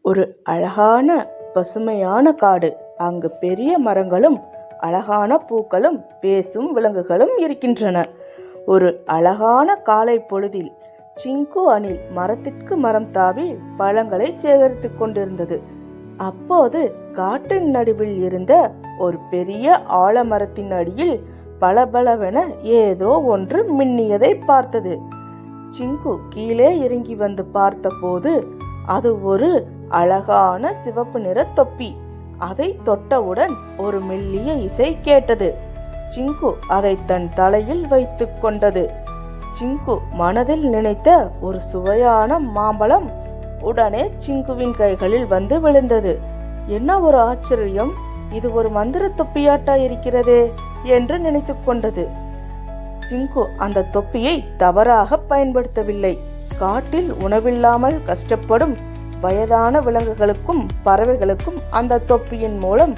ஒரு அழகான பசுமையான காடு. அங்கு பெரிய மரங்களும் அழகான பூக்களும் பேசும் விலங்குகளும் இருக்கின்றன. ஒரு அழகான காலை பொழுதில் சிங்கு அணில் மரத்திற்கு மரம் தாவி பழங்களை சேகரித்துக் கொண்டிருந்தது. அப்போது காட்டின் நடுவில் இருந்த ஒரு பெரிய ஆலமரத்தின் அடியில் பளபளவென ஏதோ ஒன்று மின்னியதை பார்த்தது. சிங்கு கீழே இறங்கி வந்து பார்த்தபோது அது ஒரு அழகான சிவப்பு நிற தொப்பி. அதை தொட்டவுடன் ஒரு மெல்லிய இசை கேட்டது. சிங்கு அதை தன் தலையில் வைத்துக் கொண்டது. சிங்கு மனதில் நினைத்த ஒரு சுவையான மாம்பழம் உடனே சிங்குவின் கைகளில் வந்து விழுந்தது. என்ன ஒரு ஆச்சரியம்! இது ஒரு மந்திர தொப்பியாட்டா இருக்கிறதே என்று நினைத்து கொண்டது. சிங்கு அந்த தொப்பியை தவறாக பயன்படுத்தவில்லை. காட்டில் உணவில்லாமல் கஷ்டப்படும் வயதான விலங்குகளுக்கும் பறவைகளுக்கும் அந்த தொப்பியின் மூலம்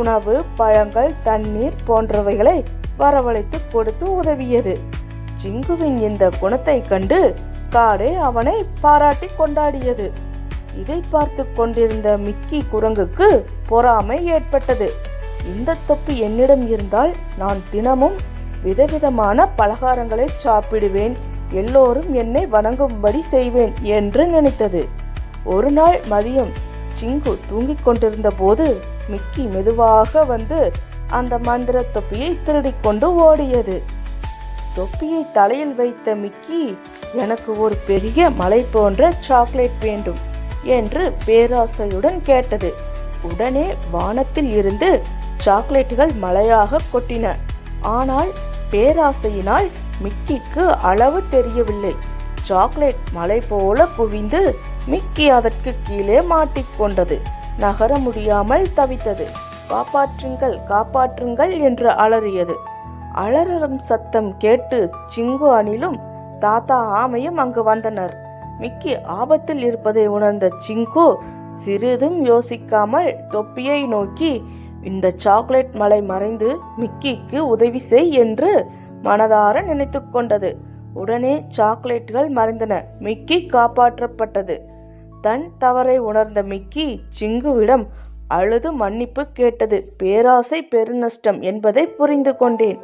உணவு, பழங்கள், தண்ணீர் போன்றவைகளை வரவழைத்து கொடுத்து உதவியது. சிங்குவின் இந்த குணத்தை கண்டு காடே அவனை பாராட்டி கொண்டாடியது. இதை பார்த்து கொண்டிருந்த மிக்கி குரங்குக்கு பொறாமை ஏற்பட்டது. இந்த தொப்பி என்னிடம் இருந்தால் நான் தினமும் விதவிதமான பலகாரங்களை சாப்பிடுவேன், எல்லோரும் என்னை வணங்கும்படி செய்வேன் என்று நினைத்தது. ஒரு நாள் மதியம் சிங்கு தூங்கிக் கொண்டிருந்த போது மிக்கி மெதுவாக வந்து அந்த மந்திர தொப்பியை திருடிக்கொண்டு ஓடியது. தொப்பியை தலையில் வைத்த மிக்கி, எனக்கு ஒரு பெரிய மலை போன்ற சாக்லேட் வேண்டும் என்று பேராசையுடன் கேட்டது. உடனே வானத்தில் இருந்து சாக்லேட்டுகள் மழையாக கொட்டின. ஆனால் பேராசையினால் மிக்கிக்கு அளவு தெரியவில்லை. சாக்லேட் மலை போல குவிந்து மிக்கி அதற்கு கீழே மாட்டிக்கொண்டது. நகர முடியாமல் தவித்தது. காப்பாற்றுங்கள், காப்பாற்றுங்கள் என்று அலறியது. அலறும் சத்தம் கேட்டு சிங்கு அணிலும் தாத்தா ஆமையும் அங்கு வந்தனர். மிக்கி ஆபத்தில் இருப்பதை உணர்ந்த சிங்கு சிறிதும் யோசிக்காமல் தொப்பியை நோக்கி, இந்த சாக்லேட் மலை மறைந்து மிக்கிக்கு உதவி செய் என்று மனதார நினைத்து கொண்டது. உடனே சாக்லேட்டுகள் மறைந்தன. மிக்கி காப்பாற்றப்பட்டது. தன் தவறை உணர்ந்த மிக்கி சிங்குவிடம் அழுது மன்னிப்பு கேட்டது. பேராசை பெருநஷ்டம் என்பதை புரிந்து கொண்டேன்.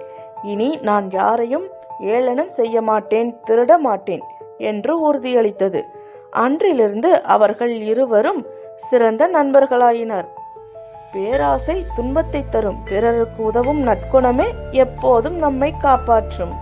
இனி நான் யாரையும் ஏளனம் செய்ய மாட்டேன், திருட மாட்டேன் என்று உறுதியளித்தது. அன்றிலிருந்து அவர்கள் இருவரும் சிறந்த நண்பர்களாயினர். பேராசை துன்பத்தை தரும், பிறருக்கு உதவும் நற்குணமே எப்போதும் நம்மை காப்பாற்றும்.